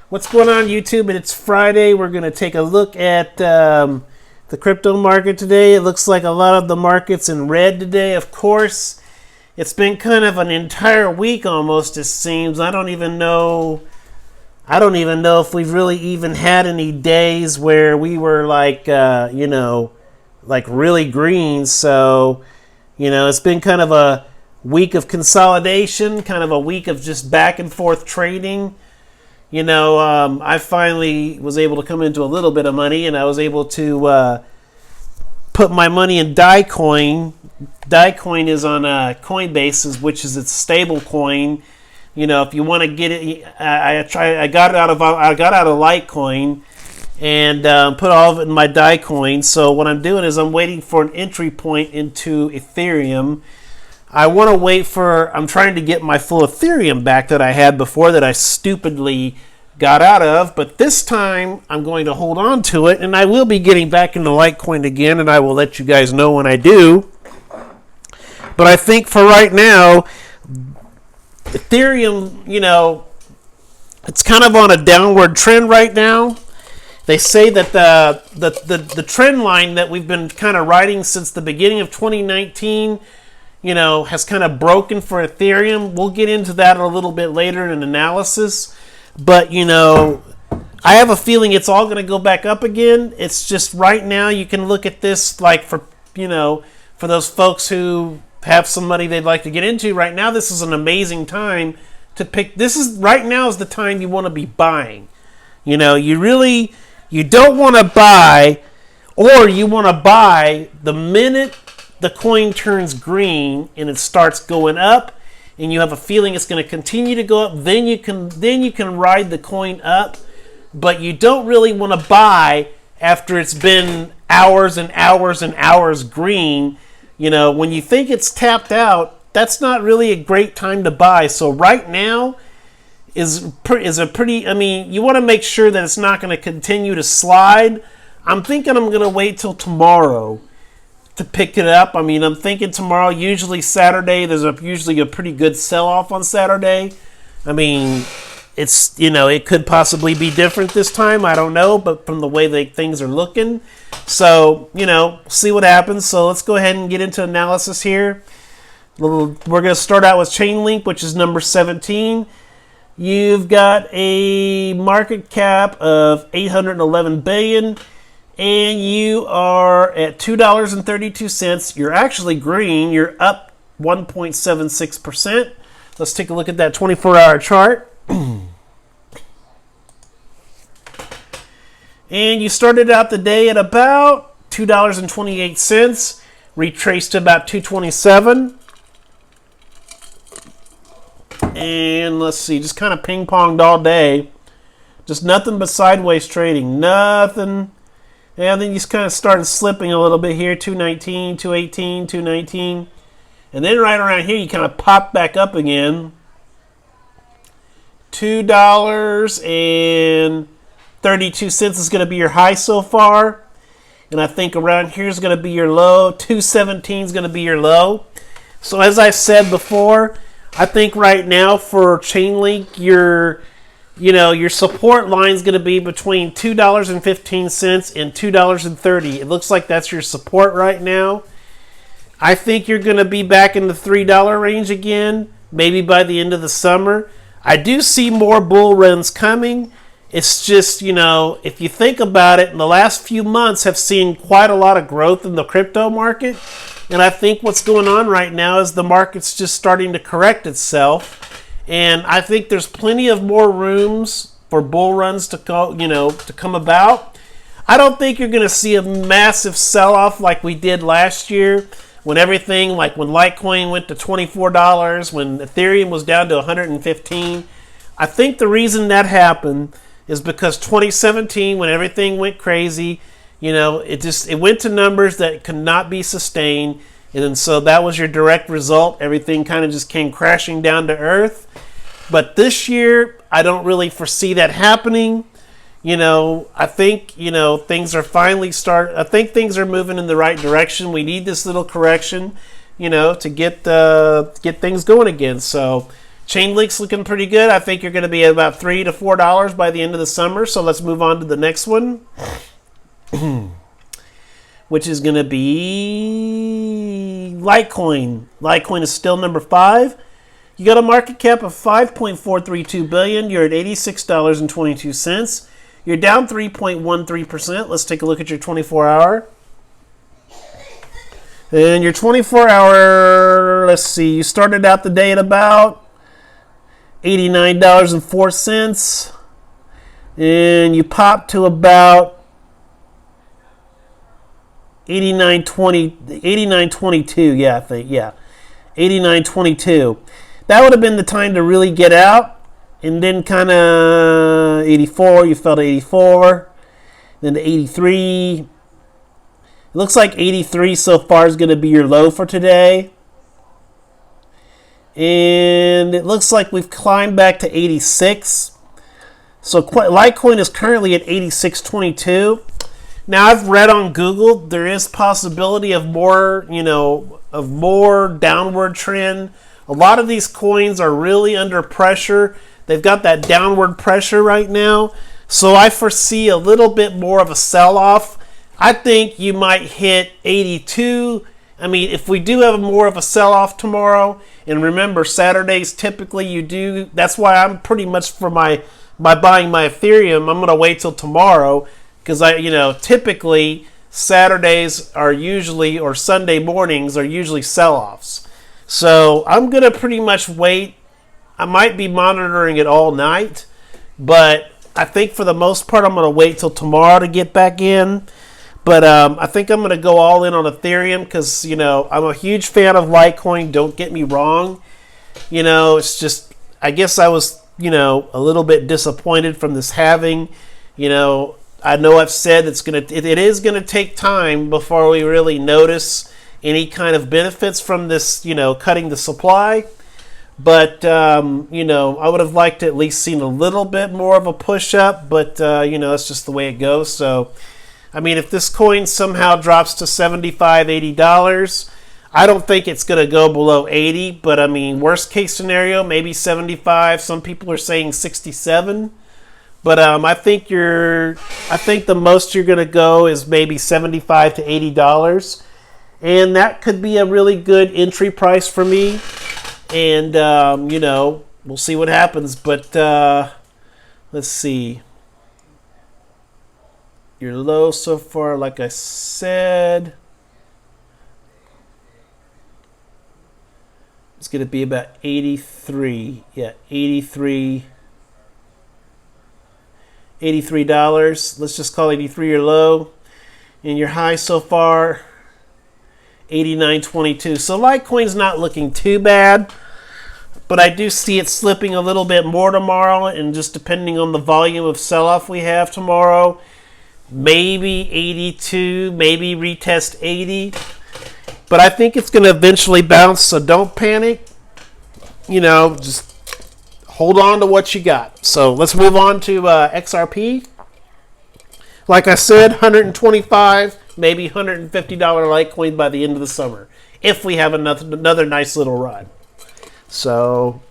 What's going on, YouTube? It's Friday. We're going to take a look at the crypto market today. It looks like a lot of the market's in red today. Of course, it's been kind of an entire week almost, it seems. I don't even know if we've really even had any days where we were like, like really green. So, it's been kind of a week of consolidation, kind of a week of just back and forth trading. I finally was able to come into a little bit of money, and I was able to put my money in LITECOIN. LITECOIN is on Coinbase, which is its stable coin. If you want to get it, I got out of LITECOIN and put all of it in my LITECOIN. So what I'm doing is I'm waiting for an entry point into Ethereum. I'm trying to get my full Ethereum back that I had before that I stupidly got out of, but this time I'm going to hold on to it, and I will be getting back into LITECOIN again, and I will let you guys know when I do. But I think for right now, Ethereum, it's kind of on a downward trend right now. They say that the trend line that we've been kind of riding since the beginning of 2019 has kind of broken for Ethereum. We'll get into that a little bit later in an analysis. But, I have a feeling it's all going to go back up again. It's just right now you can look at this like for those folks who have some money they'd like to get into. Right now, this is an amazing time to pick. Right now is the time you want to be buying. You don't want to buy, or you want to buy the minute the coin turns green and it starts going up, and you have a feeling it's going to continue to go up. Then you can ride the coin up, but you don't really want to buy after it's been hours and hours and hours green. When you think it's tapped out, that's not really a great time to buy. So right now is a pretty. You want to make sure that it's not going to continue to slide. I'm thinking I'm going to wait till tomorrow to pick it up. I'm thinking tomorrow. Usually Saturday, there's usually a pretty good sell-off on Saturday. It's it could possibly be different this time. I don't know, but from the way things are looking, so see what happens. So let's go ahead and get into analysis here. We're going to start out with Chainlink, which is number 17. You've got a market cap of $811 billion. And you are at $2.32. You're actually green. You're up 1.76%. Let's take a look at that 24-hour chart. And you started out the day at about $2.28. Retraced to about $2.27. And let's see, just kind of ping-ponged all day. Just nothing but sideways trading. Nothing. And then you just kind of started slipping a little bit here, 219, 218, 219. And then right around here, you kind of pop back up again. $2.32 is going to be your high so far. And I think around here is going to be your low. 217 is going to be your low. So as I said before, I think right now for Chainlink, your support line is going to be between $2.15 and $2.30. It looks like that's your support right now. I think you're going to be back in the $3 range again, maybe by the end of the summer. I do see more bull runs coming. It's just, if you think about it, in the last few months have seen quite a lot of growth in the crypto market. And I think what's going on right now is the market's just starting to correct itself. And I think there's plenty of more rooms for bull runs to come about. I don't think you're going to see a massive sell-off like we did last year when everything, like when LITECOIN went to $24, when Ethereum was down to $115. I think the reason that happened is because 2017, when everything went crazy, it went to numbers that could not be sustained. And so that was your direct result. Everything kind of just came crashing down to earth. But this year, I don't really foresee that happening. I think, things are I think things are moving in the right direction. We need this little correction, to get things going again. So Chainlink's looking pretty good. I think you're going to be at about $3 to $4 by the end of the summer. So let's move on to the next one, which is going to be Litecoin. Litecoin is still number 5. You got a market cap of $5.432 billion. You're at $86.22. You're down 3.13%. Let's take a look at your 24-hour. And your 24-hour, let's see, you started out the day at about $89.04. And you popped to about 89.22. Yeah, I think, yeah. 89.22. That would have been the time to really get out. And then kind of 84, you fell to 84. Then to 83. It looks like 83 so far is going to be your low for today. And it looks like we've climbed back to 86. So Litecoin is currently at 86.22. Now I've read on Google there is possibility of more, of more downward trend. A lot of these coins are really under pressure. They've got that downward pressure right now. So I foresee a little bit more of a sell-off. I think you might hit 82. I mean, if we do have more of a sell-off tomorrow, and remember, Saturdays typically you do. That's why I'm pretty much for my buying my Ethereum. I'm going to wait till tomorrow because typically Saturdays are usually, or Sunday mornings are usually sell-offs. So I'm going to pretty much wait. I might be monitoring it all night, but I think for the most part I'm going to wait till tomorrow to get back in. But I think I'm going to go all in on Ethereum because, I'm a huge fan of Litecoin. Don't get me wrong. It's just, I guess I was, a little bit disappointed from this halving. I know I've said it is going to take time before we really notice any kind of benefits from this, cutting the supply. But, I would have liked to at least seen a little bit more of a push up. But, that's just the way it goes. So, I mean, if this coin somehow drops to $75, $80, I don't think it's going to go below 80. But, I mean, worst case scenario, maybe 75. Some people are saying 67. But I think the most you're going to go is maybe $75 to $80. And that could be a really good entry price for me. And, we'll see what happens. But let's see. Your low so far, like I said, it's going to be about 83. Yeah, $83. Let's just call 83 your low. And your high so far, 89.22. So Litecoin's not looking too bad, but I do see it slipping a little bit more tomorrow, and just depending on the volume of sell-off we have tomorrow, maybe 82, maybe retest 80. But I think it's going to eventually bounce, so don't panic. Just hold on to what you got. So let's move on to XRP. Like I said, $125, maybe $150 Litecoin by the end of the summer, if we have another nice little run. So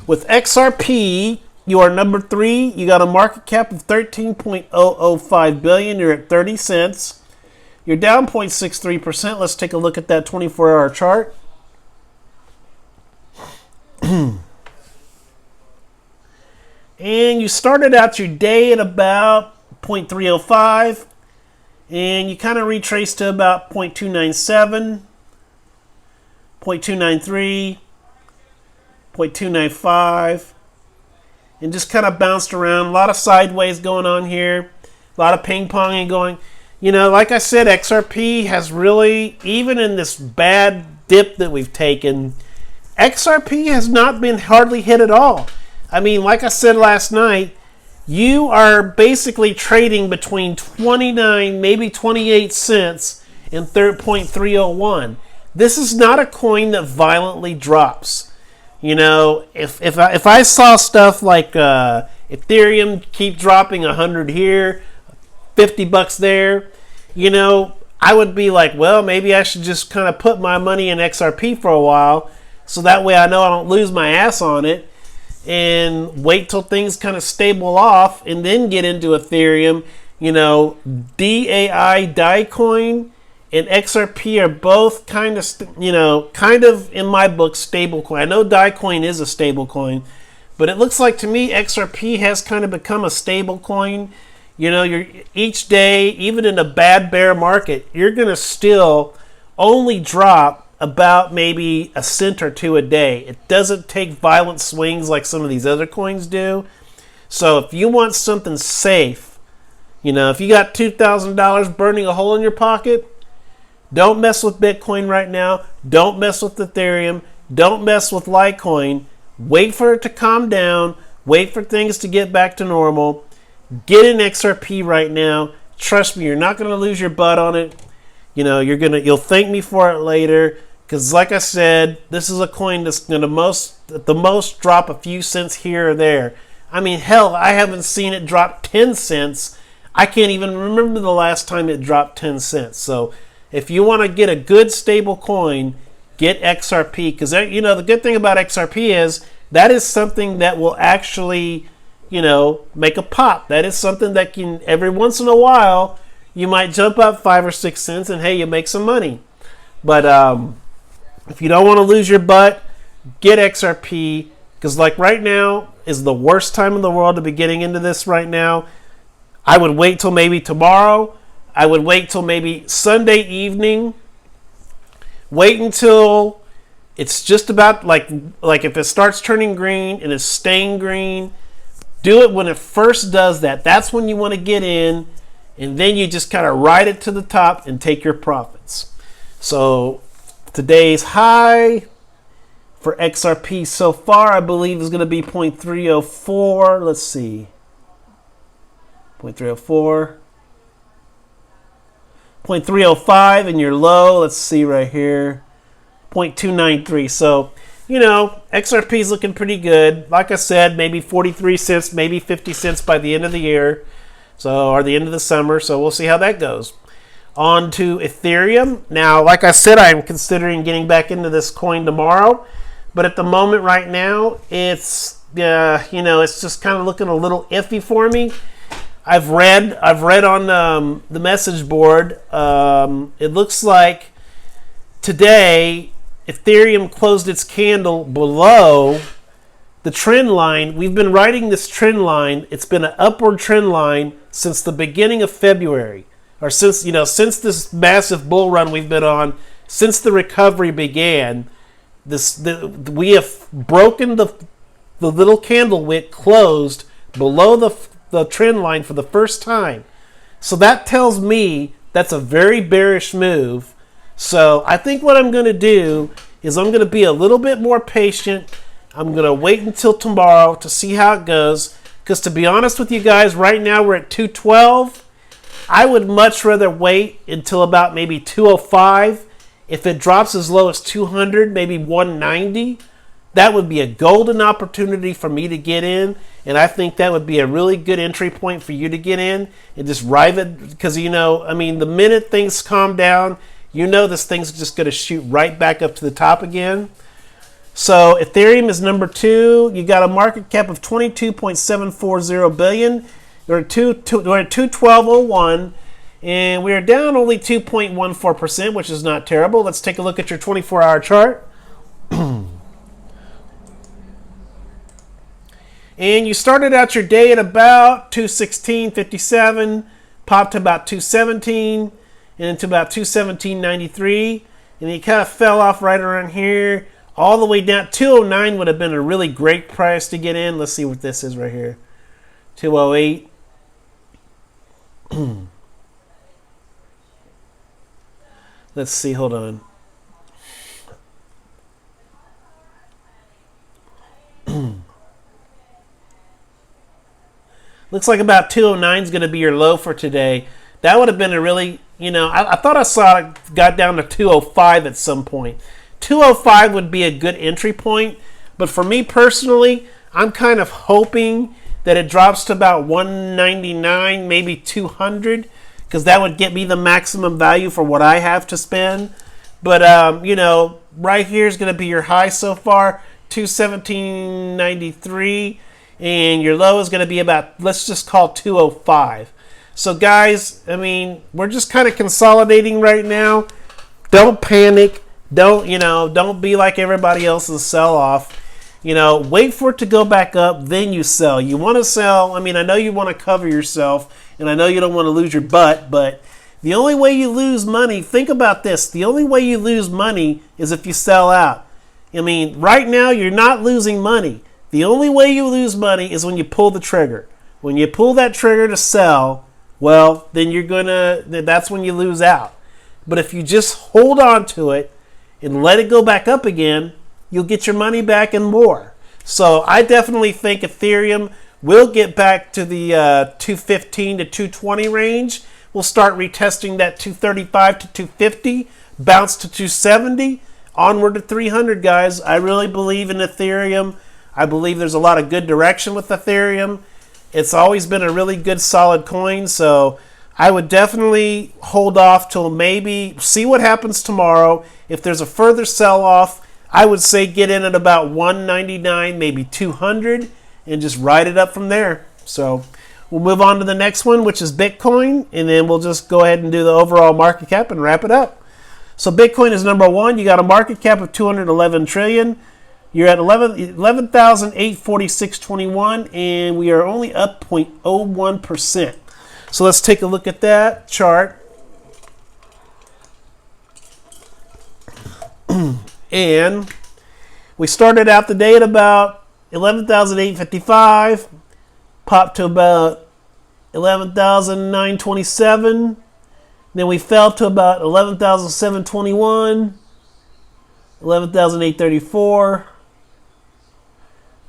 with XRP, you are number 3. You got a market cap of $13.005 billion. You're at 30 cents. You're down 0.63%. Let's take a look at that 24-hour chart. And you started out your day at about 0.305. And you kind of retraced to about 0.297, 0.293, 0.295. And just kind of bounced around. A lot of sideways going on here. A lot of ping-ponging going. Like I said, XRP has really, even in this bad dip that we've taken, XRP has not been hardly hit at all. I mean, like I said last night, you are basically trading between 29, maybe 28 cents and 0.301. This is not a coin that violently drops. If I saw stuff like Ethereum keep dropping 100 here, $50 there, I would be like, well, maybe I should just kind of put my money in XRP for a while. so that way I know I don't lose my ass on it, and wait till things kind of stable off and then get into Ethereum. You know, DAI, LITECOIN, and XRP are both kind of, in my book, stable coin. I know LITECOIN is a stable coin, but it looks like to me XRP has kind of become a stable coin. You know, you're each day, even in a bad bear market, you're going to still only drop about maybe a cent or two a day. It doesn't take violent swings like some of these other coins do. So if you want something safe, you know, if you got $2,000 burning a hole in your pocket, don't mess with Bitcoin right now. Don't mess with Ethereum. Don't mess with Litecoin. Wait for it to calm down. Wait for things to get back to normal. Get in XRP right now. Trust me, you're not going to lose your butt on it. You know, you'll thank me for it later. Because like I said, this is a coin that's going to at the most drop a few cents here or there. I mean, hell, I haven't seen it drop 10 cents. I can't even remember the last time it dropped 10 cents. So if you want to get a good stable coin, get XRP. Because, you know, the good thing about XRP is that is something that will actually, you know, make a pop. That is something that can, every once in a while, you might jump up 5 or 6 cents and hey, you make some money. But if you don't want to lose your butt, get XRP. Because like right now is the worst time in the world to be getting into this right now. I would wait till maybe tomorrow. I would wait till maybe Sunday evening. Wait until it's just about like if it starts turning green and it's staying green, do it when it first does that. That's when you want to get in, and then you just kind of ride it to the top and take your profits. So today's high for XRP so far, I believe, is going to be 0.304. Let's see. 0.304. 0.305, and your low, let's see right here, 0.293. So, you know, XRP is looking pretty good. Like I said, maybe 43 cents, maybe 50 cents by the end of the year, or the end of the summer. So we'll see how that goes. On to Ethereum. Now, like I said, I'm considering getting back into this coin tomorrow. But at the moment right now, it's, it's just kind of looking a little iffy for me. I've read on the message board. It looks like today Ethereum closed its candle below the trend line. We've been riding this trend line. It's been an upward trend line since the beginning of February, or since this massive bull run we've been on, since the recovery began. We have broken the little candle wick closed below the trend line for the first time. So that tells me that's a very bearish move. So I think what I'm going to do is I'm going to be a little bit more patient. I'm going to wait until tomorrow to see how it goes. Because to be honest with you guys, right now we're at 212. I would much rather wait until about maybe 205. If it drops as low as 200, maybe 190, that would be a golden opportunity for me to get in. And I think that would be a really good entry point for you to get in and just ride it. Because, the minute things calm down, this thing's just going to shoot right back up to the top again. So Ethereum is number 2. You got a market cap of $22.740 billion. We're at 212.01. And we are down only 2.14%, which is not terrible. Let's take a look at your 24-hour chart. And you started out your day at about 216.57, popped to about 217, and into about 217.93. And you kind of fell off right around here, all the way down. 209 would have been a really great price to get in. Let's see what this is right here. 208. Let's see, hold on. Looks like about 209 is going to be your low for today. That would have been a really, I thought I saw it got down to 205 at some point. 205 would be a good entry point. But for me personally, I'm kind of hoping that it drops to about 199, maybe 200. Because that would get me the maximum value for what I have to spend. But you know, right here is going to be your high so far, 217.93, and your low is going to be about, let's just call 205. So guys, I mean, we're just kind of consolidating right now. Don't panic. Don't be like everybody else and sell off. Wait for it to go back up, then you sell. You want to sell. I mean, I know you want to cover yourself, and I know you don't want to lose your butt, but the only way you lose money, think about this, the only way you lose money is if you sell out. I mean, right now you're not losing money. The only way you lose money is when you pull the trigger. When you pull that trigger to sell, well, then that's when you lose out. But if you just hold on to it and let it go back up again, you'll get your money back and more. So I definitely think Ethereum will get back to the 215 to 220 range. We'll start retesting that 235 to 250, bounce to 270, onward to 300, guys. I really believe in Ethereum. I believe there's a lot of good direction with Ethereum. It's always been a really good, solid coin, so I would definitely hold off till maybe see what happens tomorrow. If there's a further sell-off, I would say get in at about 199, maybe 200, and just ride it up from there. So we'll move on to the next one, which is Bitcoin, and then we'll just go ahead and do the overall market cap and wrap it up. So Bitcoin is number one. You got a market cap of 211 trillion. You're at 11,846.21, and we are only up 0.01%. So let's take a look at that chart. And we started out the day at about 11,855, popped to about 11,927. Then we fell to about 11,721, 11,834,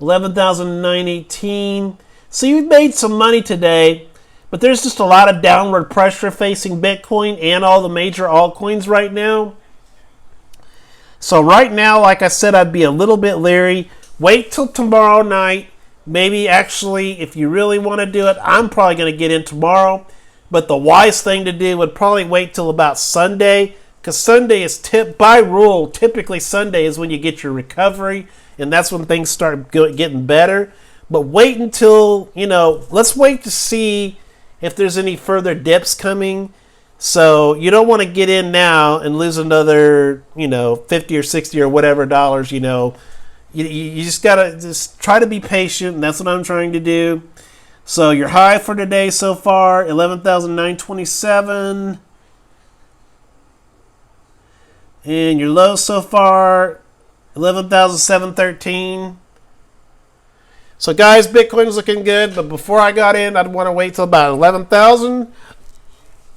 11,918. So you made some money today, but there's just a lot of downward pressure facing Bitcoin and all the major altcoins right now. So right now, like I said, I'd be a little bit leery. Wait till tomorrow night. Maybe actually, if you really want to do it, I'm probably going to get in tomorrow. But the wise thing to do would probably wait till about Sunday, because Sunday is by rule, typically Sunday is when you get your recovery, and that's when things start getting better. But wait until, let's wait to see if there's any further dips coming. So you don't want to get in now and lose another, 50 or 60 or whatever dollars, You just got to just try to be patient, and that's what I'm trying to do. So your high for today so far, 11,927. And your low so far, 11,713. So guys, Bitcoin's looking good, but before I got in, I'd want to wait till about 11,000,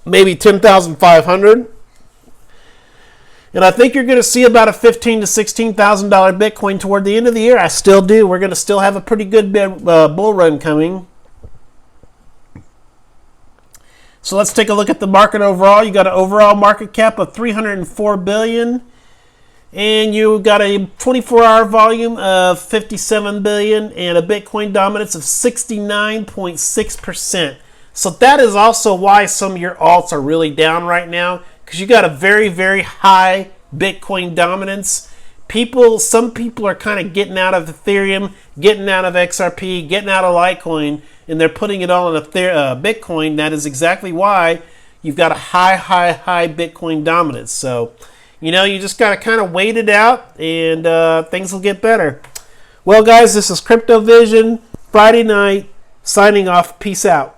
maybe 10,500. And I think you're going to see about a $15,000 to $16,000 Bitcoin toward the end of the year. I still do. We're going to still have a pretty good bull run coming. So let's take a look at the market overall. You got an overall market cap of 304 billion, and you got a 24-hour volume of 57 billion, and a Bitcoin dominance of 69.6%. So that is also why some of your alts are really down right now, because you got a very, very high Bitcoin dominance. Some people are kind of getting out of Ethereum, getting out of XRP, getting out of LITECOIN, and they're putting it all in Bitcoin. That is exactly why you've got a high Bitcoin dominance. So, you just got to kind of wait it out, and things will get better. Well, guys, this is Crypto Vision, Friday night, signing off. Peace out.